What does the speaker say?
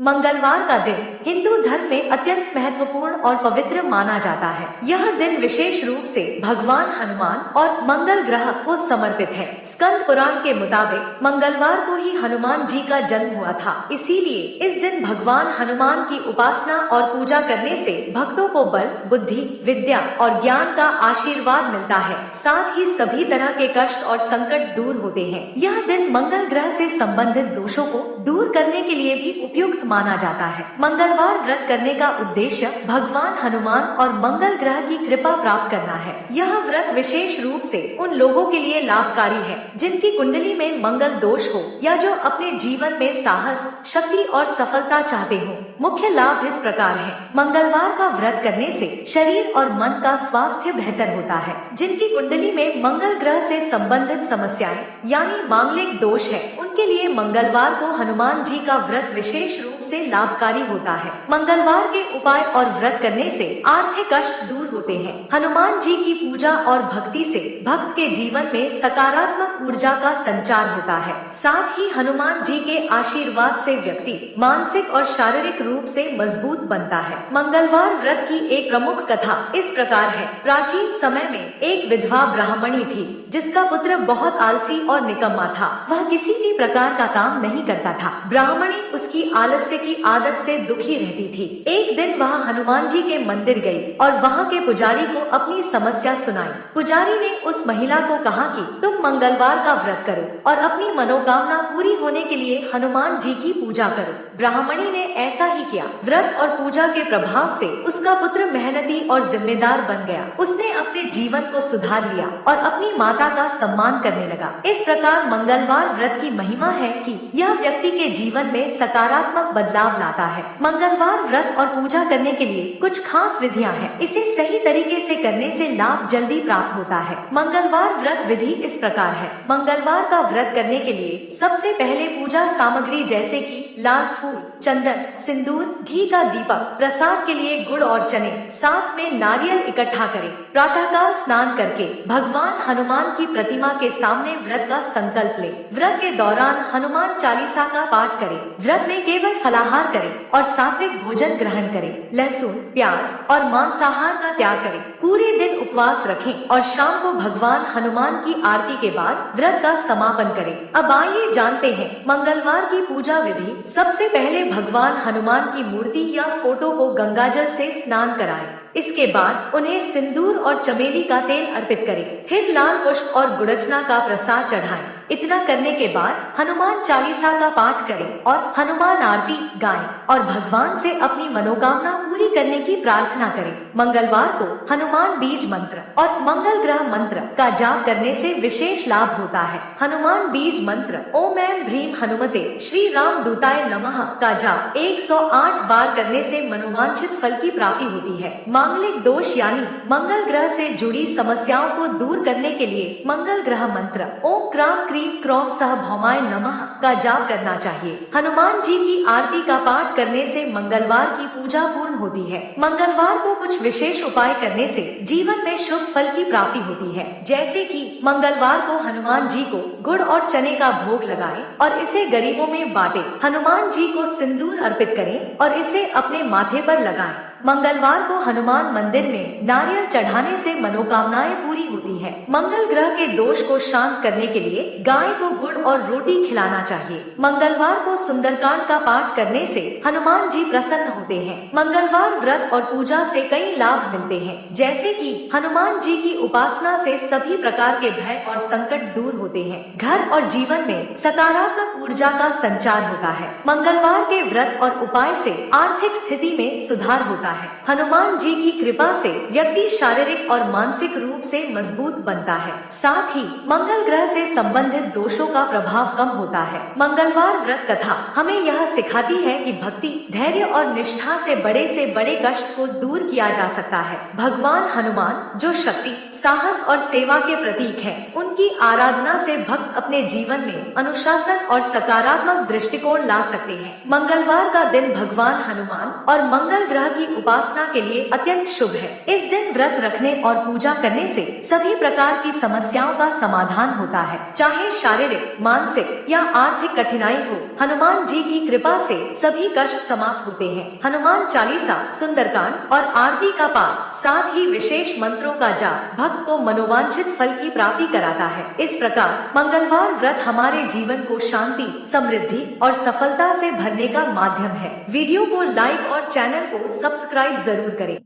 मंगलवार का दिन हिंदू धर्म में अत्यंत महत्वपूर्ण और पवित्र माना जाता है। यह दिन विशेष रूप से भगवान हनुमान और मंगल ग्रह को समर्पित है। स्कंद पुराण के मुताबिक मंगलवार को ही हनुमान जी का जन्म हुआ था, इसीलिए इस दिन भगवान हनुमान की उपासना और पूजा करने से भक्तों को बल, बुद्धि, विद्या और ज्ञान का आशीर्वाद मिलता है। साथ ही सभी तरह के कष्ट और संकट दूर होते हैं। यह दिन मंगल ग्रह से संबंधित दोषों को दूर करने के लिए भी उपयुक्त माना जाता है। मंगलवार व्रत करने का उद्देश्य भगवान हनुमान और मंगल ग्रह की कृपा प्राप्त करना है। यह व्रत विशेष रूप से उन लोगों के लिए लाभकारी है जिनकी कुंडली में मंगल दोष हो या जो अपने जीवन में साहस, शक्ति और सफलता चाहते हो। मुख्य लाभ इस प्रकार है। मंगलवार का व्रत करने से शरीर और मन का स्वास्थ्य बेहतर होता है। जिनकी कुंडली में मंगल ग्रह से संबंधित समस्याएं यानी मांगलिक दोष है, उनके लिए मंगलवार को हनुमान जी का व्रत विशेष रूप से लाभकारी होता है। मंगलवार के उपाय और व्रत करने से आर्थिक कष्ट दूर होते हैं। हनुमान जी की पूजा और भक्ति से भक्त के जीवन में सकारात्मक ऊर्जा का संचार होता है। साथ ही हनुमान जी के आशीर्वाद से व्यक्ति मानसिक और शारीरिक रूप से मजबूत बनता है। मंगलवार व्रत की एक प्रमुख कथा इस प्रकार है। प्राचीन समय में एक विधवा ब्राह्मणी थी जिसका पुत्र बहुत आलसी और निकम्मा था। वह किसी भी प्रकार का काम नहीं करता था। ब्राह्मणी उसकी आलस्य की आदत से दुखी रहती थी। एक दिन वह हनुमान जी के मंदिर गई और वहाँ के पुजारी को अपनी समस्या सुनाई। पुजारी ने उस महिला को कहा कि तुम मंगलवार का व्रत करो और अपनी मनोकामना पूरी होने के लिए हनुमान जी की पूजा करो। ब्राह्मणी ने ऐसा ही किया। व्रत और पूजा के प्रभाव से उसका पुत्र मेहनती और जिम्मेदार बन गया। उसने अपने जीवन को सुधार लिया और अपनी माता का सम्मान करने लगा। इस प्रकार मंगलवार व्रत की महिमा है कि यह व्यक्ति के जीवन में सकारात्मक बदलाव लाता है। मंगलवार व्रत और पूजा करने के लिए कुछ खास विधियां हैं। इसे सही तरीके से करने से लाभ जल्दी प्राप्त होता है। मंगलवार व्रत विधि इस प्रकार है। मंगलवार का व्रत करने के लिए सबसे पहले पूजा सामग्री जैसे कि लाल फूल, चंदन, सिंदूर, घी का दीपक, प्रसाद के लिए गुड़ और चने, साथ में नारियल इकट्ठा करें। प्रातःकाल स्नान करके भगवान हनुमान की प्रतिमा के सामने व्रत का संकल्प लें। व्रत के दौरान हनुमान चालीसा का पाठ करें। व्रत में केवल फलाहार करें और सात्विक भोजन ग्रहण करें। लहसुन, प्याज और मांसाहार का त्याग करें। पूरे दिन उपवास रखें और शाम को भगवान हनुमान की आरती के बाद व्रत का समापन करें। अब आइए जानते हैं मंगलवार की पूजा विधि। सबसे पहले भगवान हनुमान की मूर्ति या फोटो को गंगाजल से स्नान कराएं। इसके बाद उन्हें सिंदूर और चमेली का तेल अर्पित करें। फिर लाल पुष्प और गुड़चना का प्रसाद चढ़ाएं। इतना करने के बाद हनुमान चालीसा का पाठ करें और हनुमान आरती गाएं और भगवान से अपनी मनोकामना पूरी करने की प्रार्थना करें। मंगलवार को हनुमान बीज मंत्र और मंगल ग्रह मंत्र का जाप करने से विशेष लाभ होता है। हनुमान बीज मंत्र ओम ऐं ह्रीं हनुमते श्री राम दूताय नमः का जाप 108 बार करने से मनोवांछित फल की प्राप्ति होती है। मांगलिक दोष यानी मंगल ग्रह से जुड़ी समस्याओं को दूर करने के लिए मंगल ग्रह मंत्र ओम क्राम क्रीम क्रोम सह भौमाय नमः का जाप करना चाहिए। हनुमान जी की आरती का पाठ करने से मंगलवार की पूजा पूर्ण होती है। मंगलवार को कुछ विशेष उपाय करने से जीवन में शुभ फल की प्राप्ति होती है। जैसे कि मंगलवार को हनुमान जी को गुड़ और चने का भोग लगाएं और इसे गरीबों में बांटें। हनुमान जी को सिंदूर अर्पित करें और इसे अपने माथे पर लगाएं। मंगलवार को हनुमान मंदिर में नारियल चढ़ाने से मनोकामनाएं पूरी होती है। मंगल ग्रह के दोष को शांत करने के लिए गाय को गुड़ और रोटी खिलाना चाहिए। मंगलवार को सुंदरकांड का पाठ करने से हनुमान जी प्रसन्न होते हैं। मंगलवार व्रत और पूजा से कई लाभ मिलते हैं, जैसे कि हनुमान जी की उपासना से सभी प्रकार के भय और संकट दूर होते हैं। घर और जीवन में सकारात्मक ऊर्जा का संचार होता है। मंगलवार के व्रत और उपाय से आर्थिक स्थिति में सुधार होता है। हनुमान जी की कृपा से व्यक्ति शारीरिक और मानसिक रूप से मजबूत बनता है। साथ ही मंगल ग्रह से संबंधित दोषों का प्रभाव कम होता है। मंगलवार व्रत कथा हमें यह सिखाती है कि भक्ति, धैर्य और निष्ठा से बड़े कष्ट को दूर किया जा सकता है। भगवान हनुमान जो शक्ति, साहस और सेवा के प्रतीक हैं, उनकी आराधना से भक्त अपने जीवन में अनुशासन और सकारात्मक दृष्टिकोण ला सकते हैं। मंगलवार का दिन भगवान हनुमान और मंगल ग्रह की उपासना के लिए अत्यंत शुभ है। इस दिन व्रत रखने और पूजा करने से सभी प्रकार की समस्याओं का समाधान होता है, चाहे शारीरिक, मानसिक या आर्थिक कठिनाई हो। हनुमान जी की कृपा से सभी कष्ट समाप्त होते हैं। हनुमान चालीसा, सुंदरकांड और आरती का पाठ, साथ ही विशेष मंत्रों का जाप भक्त को मनोवांछित फल की प्राप्ति कराता है। इस प्रकार मंगलवार व्रत हमारे जीवन को शांति, समृद्धि और सफलता से भरने का माध्यम है। वीडियो को लाइक और चैनल को सब्सक्राइब जरूर करें।